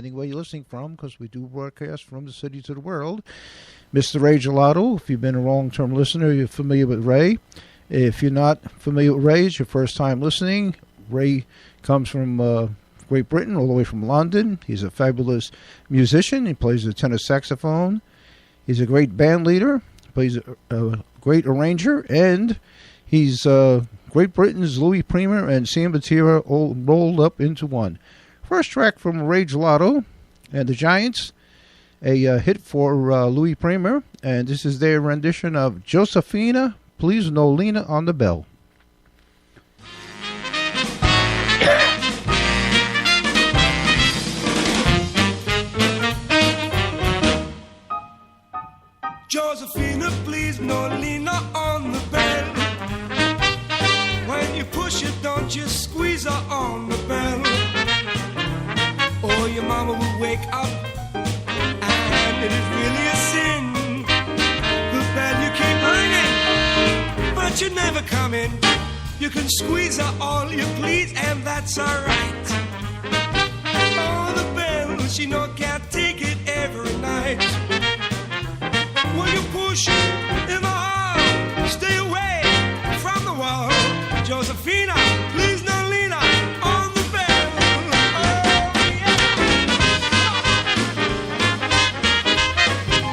depending where you're listening from, because we do broadcast from the city to the world. Mr. Ray Gelato, if you've been a long-term listener, you're familiar with Ray. If you're not familiar with Ray, it's your first time listening. Ray comes from Great Britain, all the way from London. He's a fabulous musician. He plays the tenor saxophone. He's a great band leader. Plays a great arranger, and he's Great Britain's Louis Prima and Sam Batira all rolled up into one. First track from Ray Gelato and the Giants, a hit for Louis Prima, and this is their rendition of Josephina, Please No Lena on the Bell. Josephina, please no Lena on the bell. When you push it, don't you squeeze her on the bell. Or your mama will wake up, and it is really a sin. The bell you keep ringing, but you never come in. You can squeeze her all you please, and that's alright. Oh, the bell, she no can't take it every night. When you push in the hall, stay away from the wall. Josephina, please no Lena on the bell. Oh, yeah.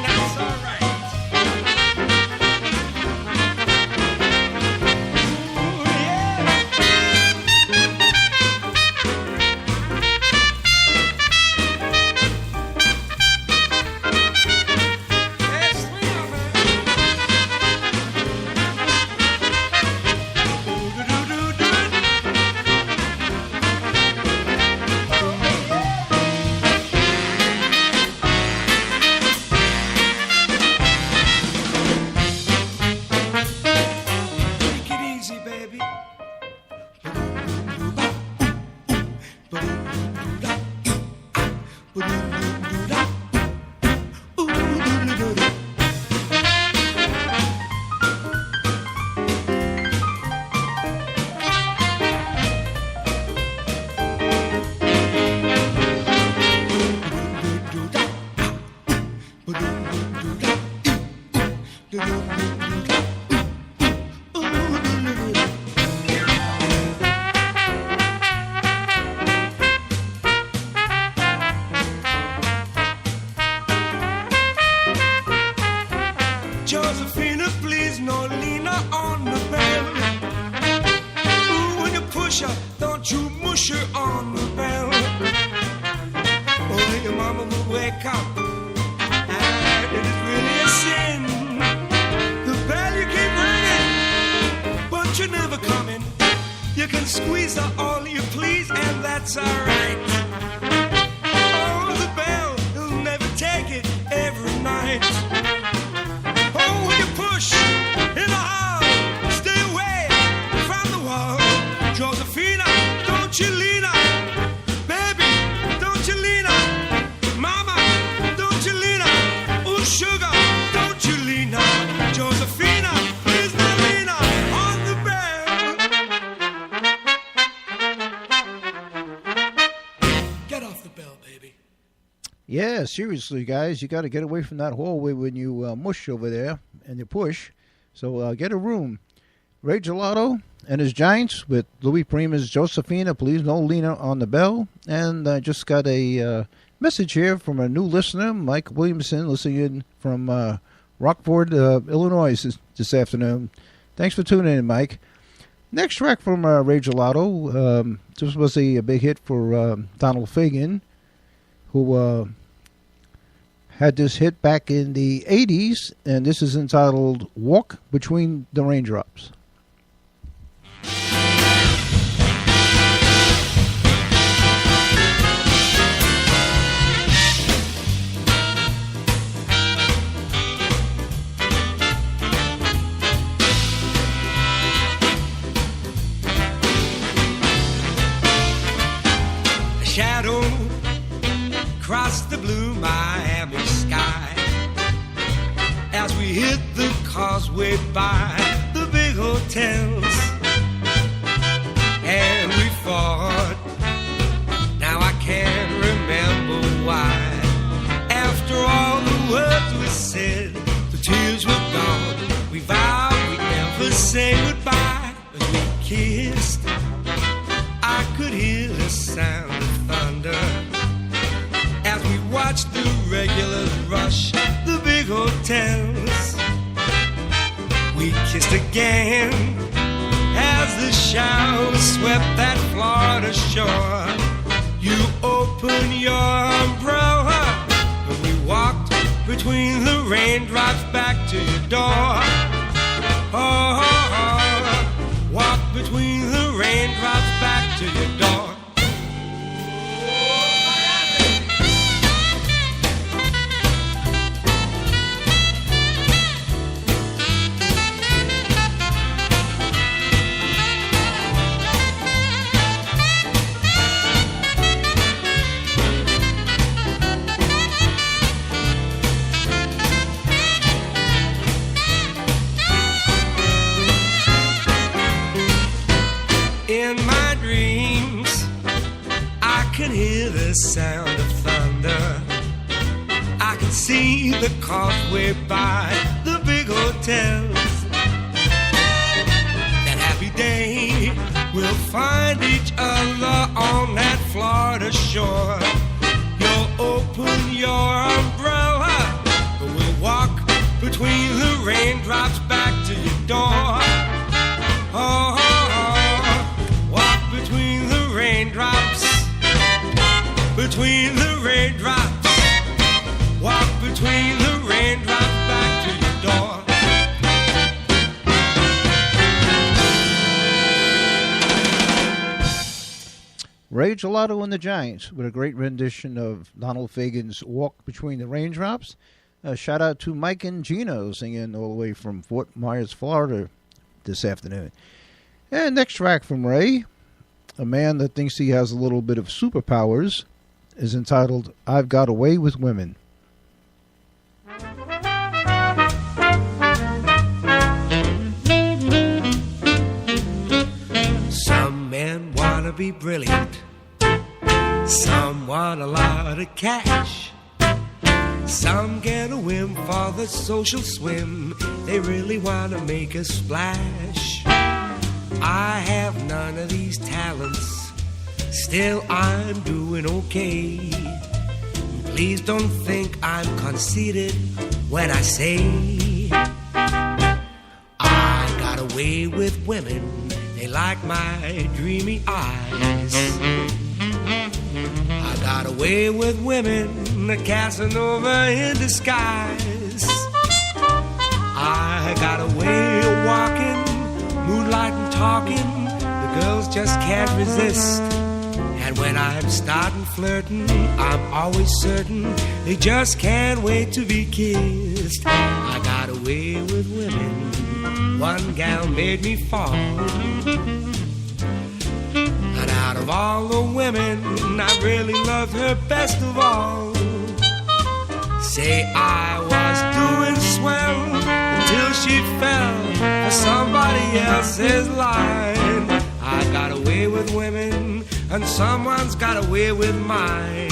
That's all right. Oh, yeah. Josephina, please no Lena on the bell. Ooh, when you push her, don't you mush her on the bell. Oh, your mama will wake up, and it is really a sin. The bell you keep ringing, but you're never coming. You can squeeze her all you please, and that's alright. Oh, the bell, you'll never take it every night. Oh, when you push in the hall, stay away from the wall. Josephina, don't you lean on. Baby, don't you lean on. Mama, don't you lean on. Oh, sugar, don't you lean on. Josephina, please no lean on the bell. Get off the bell, baby. Yeah, seriously, guys, you got to get away from that hallway when you mush over there and you push. So get a room. Ray Gelato and his Giants with Louis Prima's Josephina, Please No Lena on the Bell. And I just got a message here from a new listener, Mike Williamson, listening in from Rockford, Illinois this afternoon. Thanks for tuning in, Mike. Next track from Ray Gelato. This was a big hit for Donald Fagen, who had this hit back in the 80s, and this is entitled Walk Between the Raindrops. A shadow across the blue Miami sky as we hit the causeway by the big hotels, and we fought. Now I can't remember kissed, I could hear the sound of thunder as we watched the regulars rush the big hotels. We kissed again as the showers swept that Florida shore. You opened your umbrella and we walked between the raindrops back to your door. Oh, walk between the raindrops back to your door. In my dreams, I can hear the sound of thunder. I can see the causeway by the big hotels. That happy day, we'll find each other on that Florida shore. You'll open your umbrella, and we'll walk between the raindrops back to your door. Oh, between the raindrops, between the raindrops, walk between the raindrops back to your door. Ray Gelato and the Giants with a great rendition of Donald Fagen's Walk Between the Raindrops. Shout out to Mike and Gino singing all the way from Fort Myers, Florida this afternoon. And next track from Ray, a man that thinks he has a little bit of superpowers, is entitled I've Got Away with Women. Some men want to be brilliant. Some want a lot of cash. Some get a whim for the social swim. They really want to make a splash. I have none of these talents, still I'm doing okay. Please don't think I'm conceited when I say I got away with women. They like my dreamy eyes. I got away with women, a Casanova in disguise. I got a way of walking, moonlight and talking, the girls just can't resist. And when I'm starting flirting, I'm always certain they just can't wait to be kissed. I got away with women, one gal made me fall. And out of all the women, I really loved her best of all. Say I was doing swell until she fell for somebody else's line. I got away with women, and someone's got away with mine.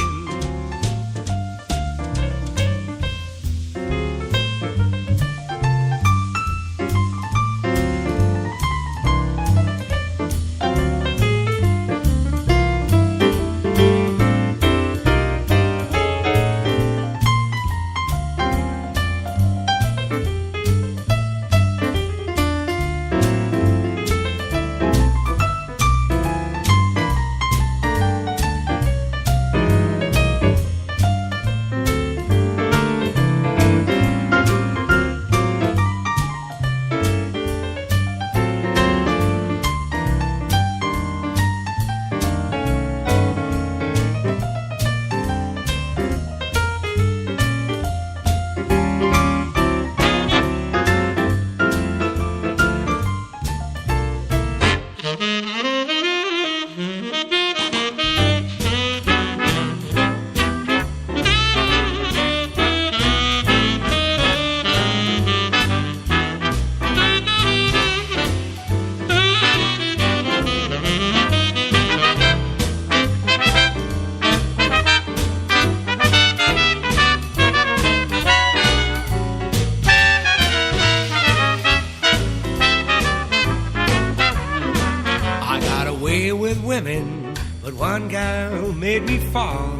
one gal made me fall.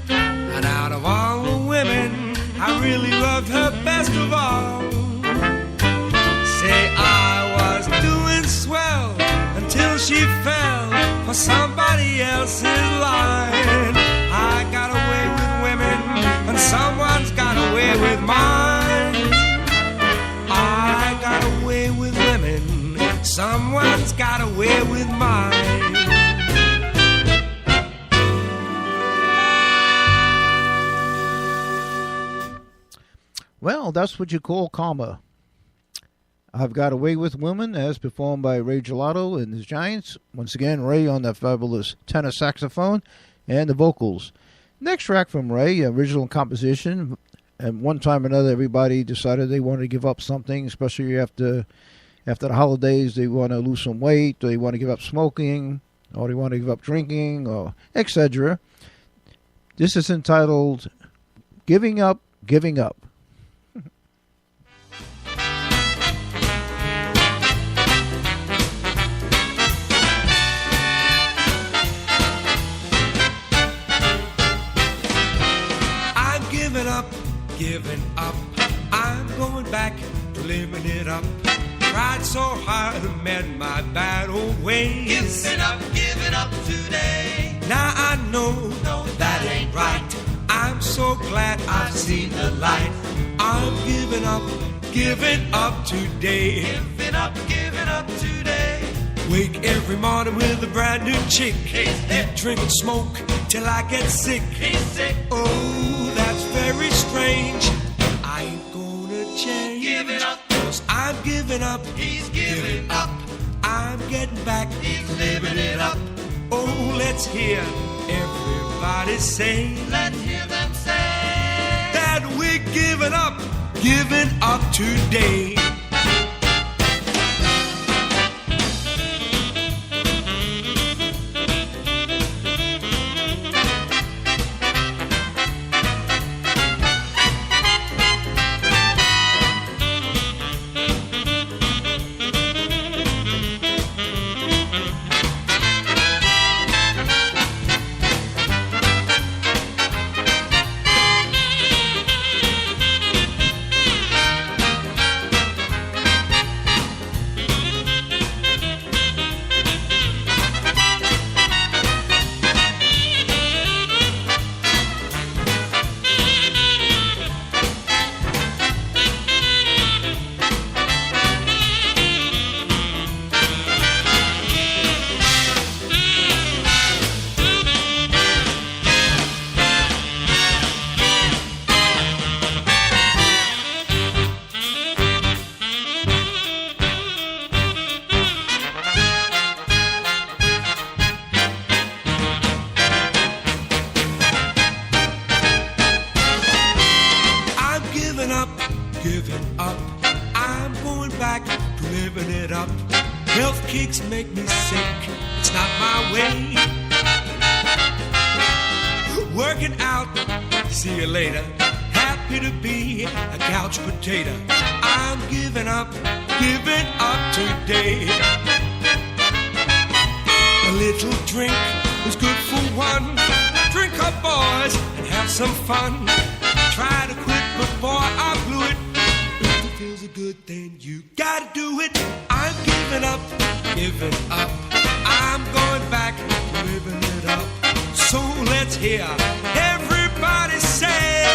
And out of all the women, I really loved her best of all. Say I was doing swell until she fell for somebody else's line. I got away with women and someone's got away with mine. I got away with women, someone's got away with mine. Well, that's what you call karma. I've Got Away with Women, as performed by Ray Gelato and his Giants. Once again, Ray on the fabulous tenor saxophone and the vocals. Next track from Ray, original composition. At one time or another, everybody decided they wanted to give up something, especially after the holidays. They want to lose some weight, or they want to give up smoking, or they want to give up drinking, or etc. This is entitled Giving Up, Giving Up. Giving up, I'm going back to living it up. Tried so hard to mend my bad old ways. Giving up today. Now I know that ain't right. I'm so glad I've seen the light. I'm giving up today. Giving up today. Wake every morning with a brand new chick. Eat, drink and smoke till I get sick. Oh, that's very strange. I ain't gonna change. Giving up, 'cause I'm giving up. He's giving up. I'm getting back. He's living it up. Oh, let's hear everybody say. Let's hear them say that we're giving up today. Make me sick, it's not my way. Working out, see you later. Happy to be a couch potato. I'm giving up today. A little drink is good for one. Drink up, boys, and have some fun. Try to quit, but boy, I blew it. If it feels a good thing, you gotta do it. I'm giving up. I'm going back, living it up. So let's hear everybody say,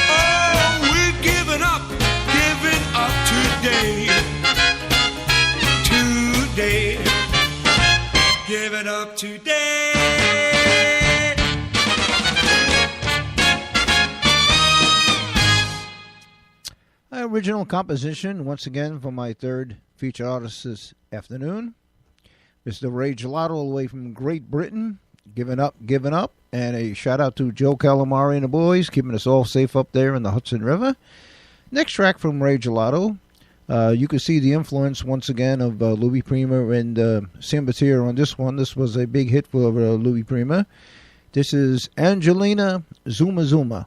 oh, we're giving up today. Giving up today. Original composition, once again, for my third feature artist this afternoon. Mr. Ray Gelato, all the way from Great Britain. Giving up. And a shout out to Joe Calamari and the boys, keeping us all safe up there in the Hudson River. Next track from Ray Gelato. You can see the influence, once again, of Louis Prima and Sambatir on this one. This was a big hit for Louis Prima. This is Angelina Zuma Zuma.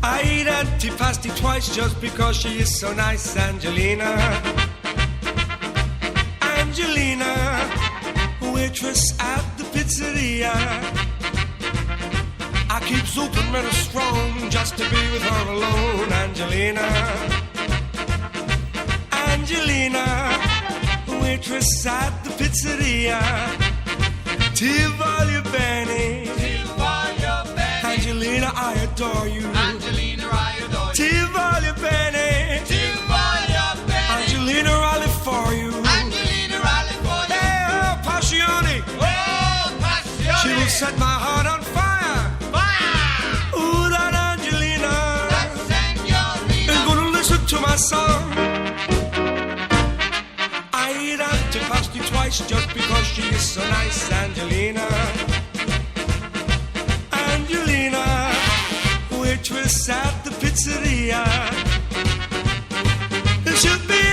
I eat antipasti twice twice just because she is so nice, Angelina. Angelina, waitress at the pizzeria. I keep Superman strong just to be with her alone, Angelina. Angelina, waitress at the pizzeria. Ti voglio bene, Ti voglio bene, Angelina, I adore you. Angelina, I adore you. Ti voglio bene, Ti voglio bene, Angelina, I live for you. Angelina, I live for you. Hey, oh, passione, Oh, passione, she will set my heart on fire. fire, Ooh, that Angelina that señorita. is gonna listen to my song. I eat antipasti twice just because she is so nice, Angelina. Angelina, waitress at the pizzeria. It should be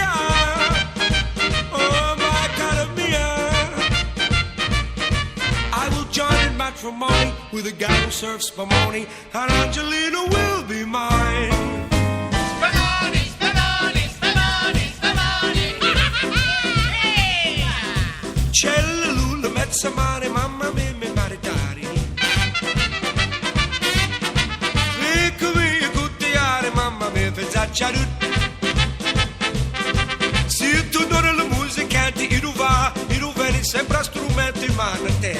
oh my God, mia. I will join in matrimony with a guy who serves spumoni, and Angelina will be mine. Spumoni, spumoni, spumoni, spumoni. Cellulula, mezzamare, mamma mia, mi maritari. Eccomi a cucchiare, mamma mia, pezzacciarut. Se tu non la musica, canti, il veni sempre strumento in mano a te.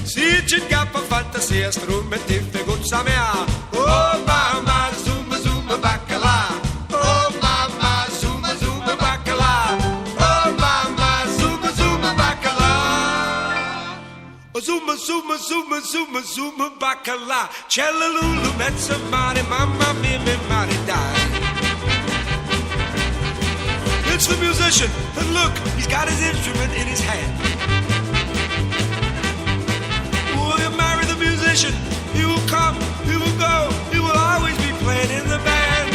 Se c'è cappa fantasia, strumenti, feguzza mea. Oh mamma, zumba, zumba, baccalà. Oh mamma, zumba, zumba, baccalà. Oh mamma, zumba, zumba, baccalà. Zumba, zumba, zumba, zumba, zumba, baccalà. Cellululu, mezza mare, mamma mia, mi maridai. It's the musician, and look, he's got his instrument in his hand. Will you marry the musician? He will come, he will go, he will always be playing in the band.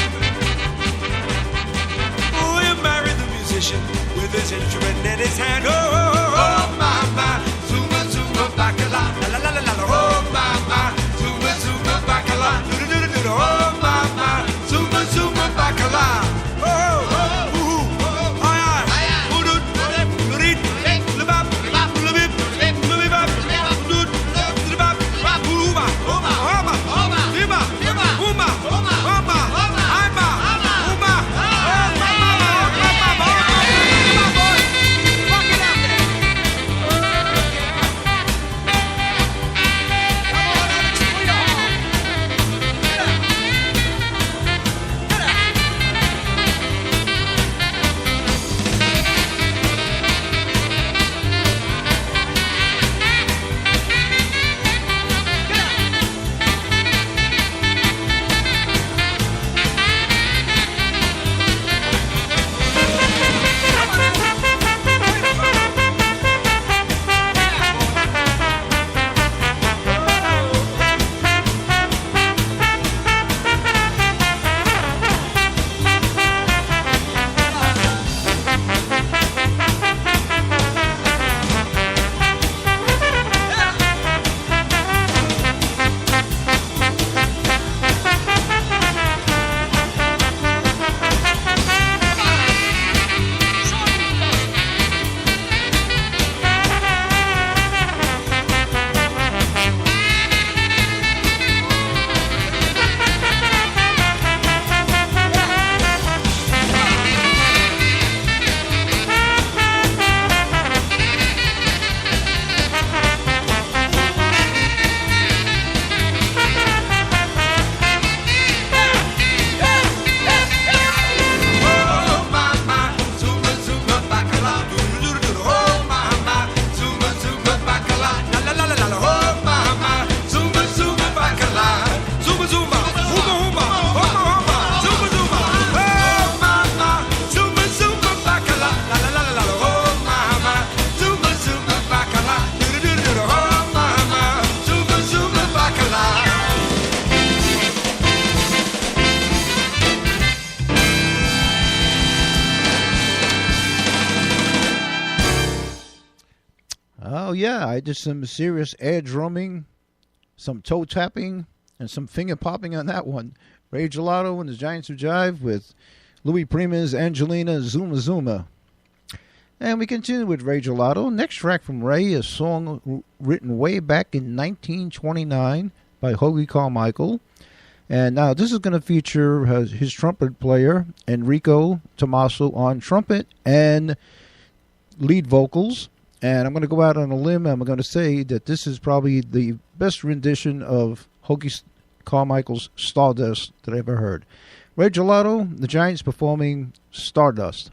Will you marry the musician with his instrument in his hand? Oh, oh, oh, oh mama, zumba, zumba, bacala, la la la la la, oh mama, zumba, zumba, bacala, do do do do do, oh mama, zumba, zumba, bacala, oh, oh, ooh, ay, ay, udut, urit, lebab, lebib, lebibab, udut, lebab, uba, uba, uba, uba, uba, uba, ayba, uba, Oh, yeah, I did some serious air drumming, some toe tapping, and some finger popping on that one. Ray Gelato and the Giants of Jive with Louis Prima's Angelina Zuma Zuma. And we continue with Ray Gelato. Next track from Ray, a song written way back in 1929 by Hoagie Carmichael. And now this is going to feature his trumpet player, Enrico Tommaso, on trumpet and lead vocals. And I'm going to go out on a limb. I'm going to say that this is probably the best rendition of Hoagie Carmichael's Stardust that I ever heard. Ray Gelato, the Giants performing Stardust.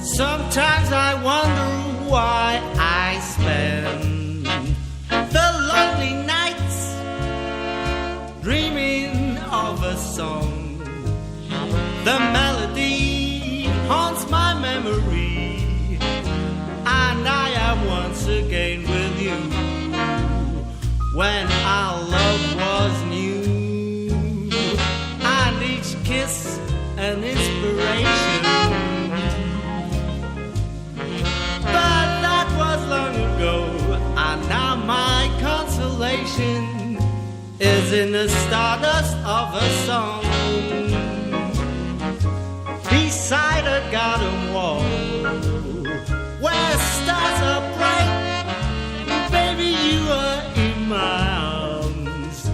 Sometimes I wonder why I spend the lonely nights dreaming of a song. The melody haunts my memory, and I am once again with you when our love was new, and each kiss an inspiration. But that was long ago, and now my consolation is in the stardust of a song beside a garden wall where stars are bright. Baby, you are in my arms.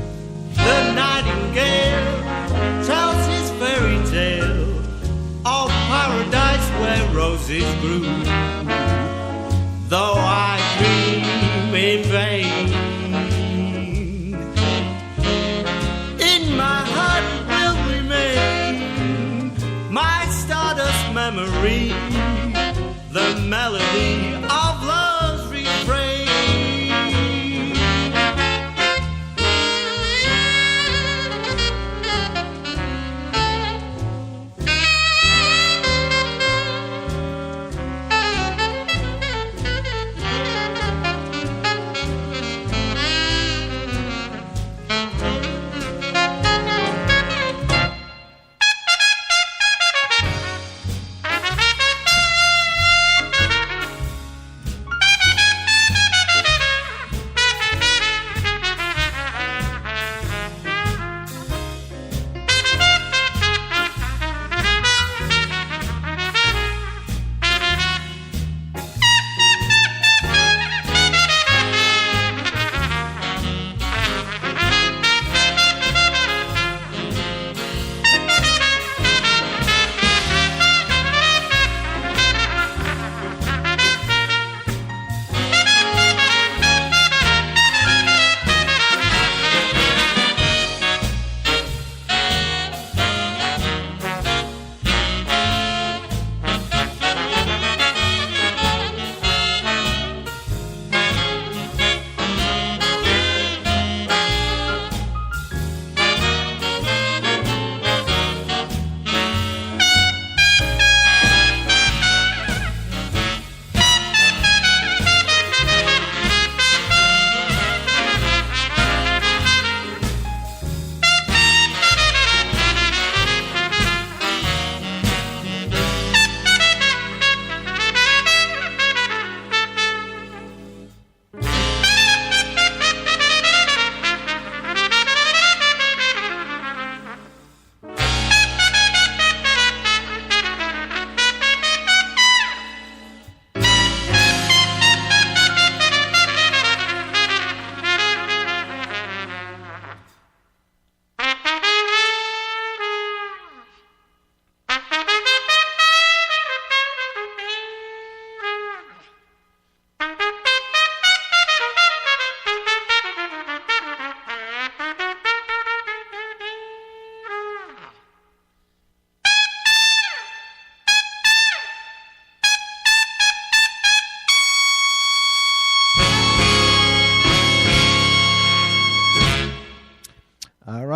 The nightingale tells his fairy tale of paradise where roses grew. Though I dream in vain, in my heart will remain my stardust memory, the melody of love's refrain.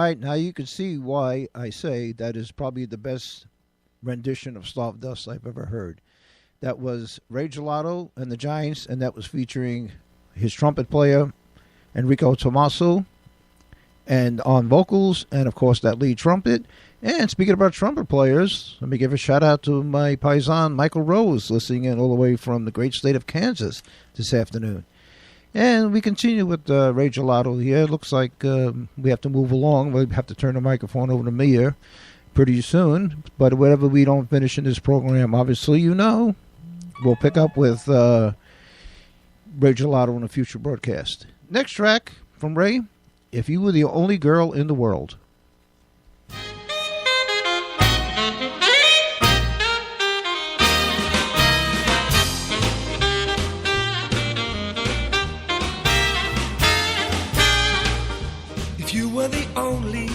right, now you can see why I say that is probably the best rendition of Stardust I've ever heard. That was Ray Gelato and the Giants, and that was featuring his trumpet player, Enrico Tommaso, and on vocals, and of course that lead trumpet. And speaking about trumpet players, let me give a shout out to my paisan Michael Rose, listening in all the way from the great state of Kansas this afternoon. And we continue with Ray Gelato here. It looks like we have to move along. We have to turn the microphone over to me here pretty soon. But whatever we don't finish in this program, obviously, you know, we'll pick up with Ray Gelato in a future broadcast. Next track from Ray, If You Were the Only Girl in the World. If you were the only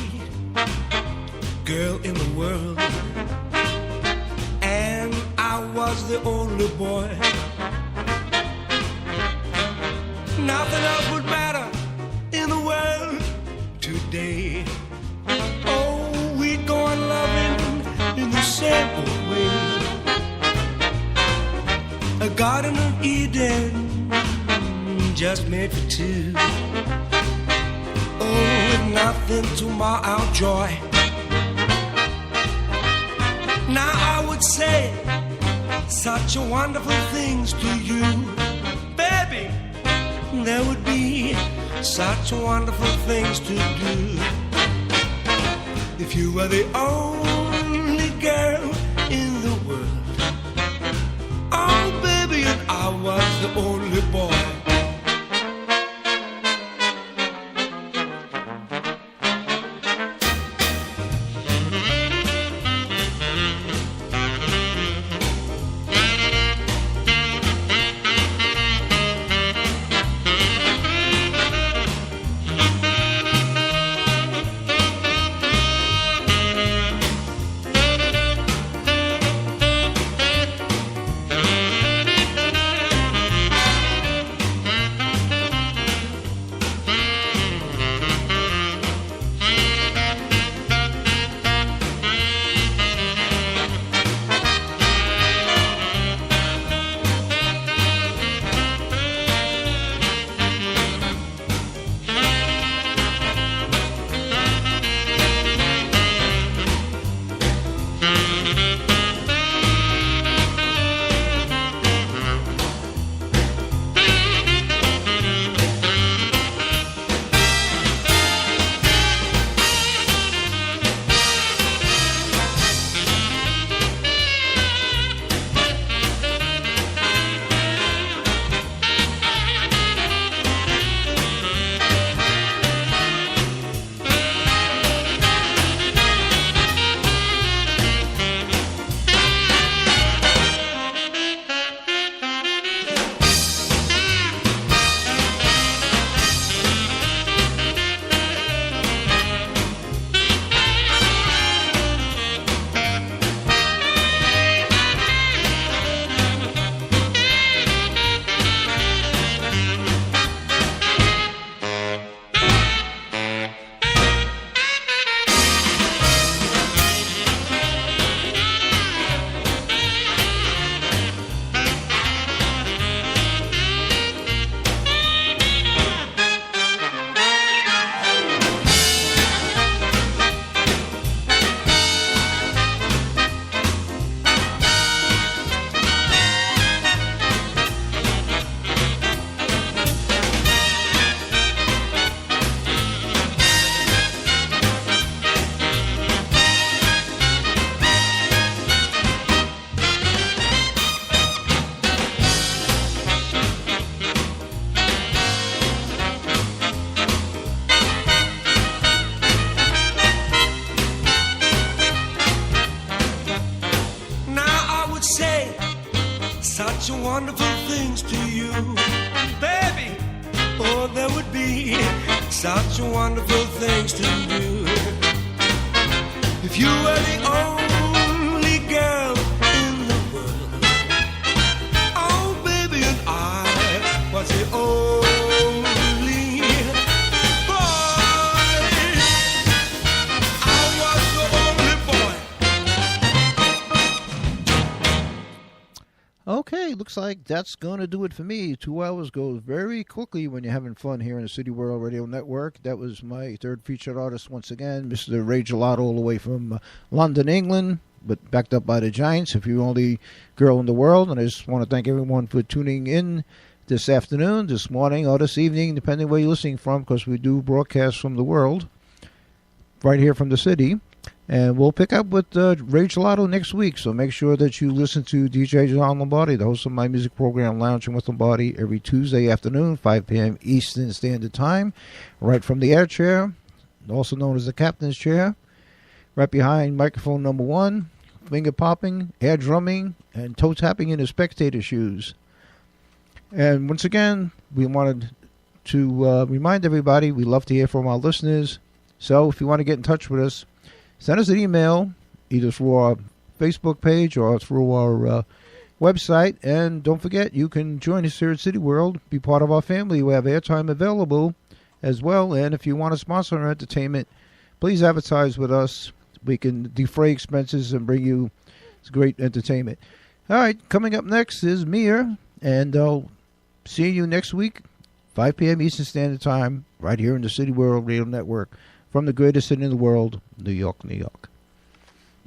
girl in the world, and I was the only boy, nothing else would matter in the world today. Oh, we'd go on loving in the same old way. A Garden of Eden just made for two. Oh, with nothing to mar our joy. Now I would say such wonderful things to you, baby. There would be such wonderful things to do if you were the only girl in the world. Oh, baby, and I was the only boy. such wonderful things to you, baby. Oh, there would be such wonderful things to do if you were the only girl in the world. Oh, baby, and I was the only boy. Okay, looks like that's going to do it for me. 2 hours goes very quickly when you're having fun here in the City World Radio Network. That was my third featured artist once again, Mr. Ray Gelato, all the way from London, England, but backed up by the Giants. If you're the only girl in the world, and I just want to thank everyone for tuning in this afternoon, this morning, or this evening, depending where you're listening from, because we do broadcast from the world, right here from the city. And we'll pick up with Ray Gelato next week, so make sure that you listen to DJ John Lombardi, the host of my music program, Lounging with Lombardi, every Tuesday afternoon, 5 p.m. Eastern Standard Time, right from the air chair, also known as the captain's chair, right behind microphone number 1, finger popping, air drumming, and toe tapping in the spectator shoes. And once again, we wanted to remind everybody we love to hear from our listeners. So if you want to get in touch with us, send us an email, either through our Facebook page or through our website. And don't forget, you can join us here at City World, be part of our family. We have airtime available as well. And if you want to sponsor our entertainment, please advertise with us. We can defray expenses and bring you great entertainment. All right, coming up next is Mir, and I'll see you next week, 5 p.m. Eastern Standard Time, right here in the City World Radio Network. From the greatest city in the world, New York, New York.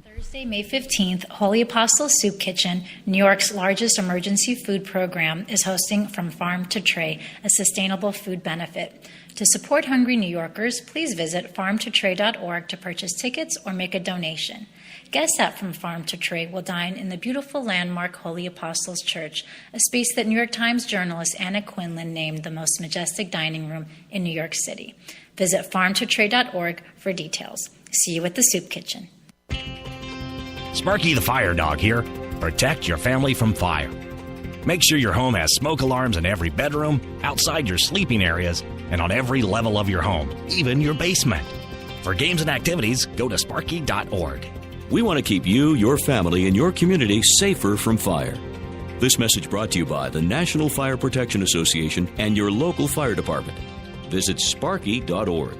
Thursday, May 15th, Holy Apostle Soup Kitchen, New York's largest emergency food program, is hosting From Farm to Tray, a sustainable food benefit. To support hungry New Yorkers, please visit farmtotray.org to purchase tickets or make a donation. Guests at From Farm to Tray will dine in the beautiful landmark Holy Apostles Church, a space that New York Times journalist Anna Quinlan named the most majestic dining room in New York City. Visit farmtotray.org for details. See you at the Soup Kitchen. Sparky the Fire Dog here. Protect your family from fire. Make sure your home has smoke alarms in every bedroom, outside your sleeping areas, and on every level of your home, even your basement. For games and activities, go to sparky.org. We want to keep you, your family, and your community safer from fire. This message brought to you by the National Fire Protection Association and your local fire department. Visit sparky.org.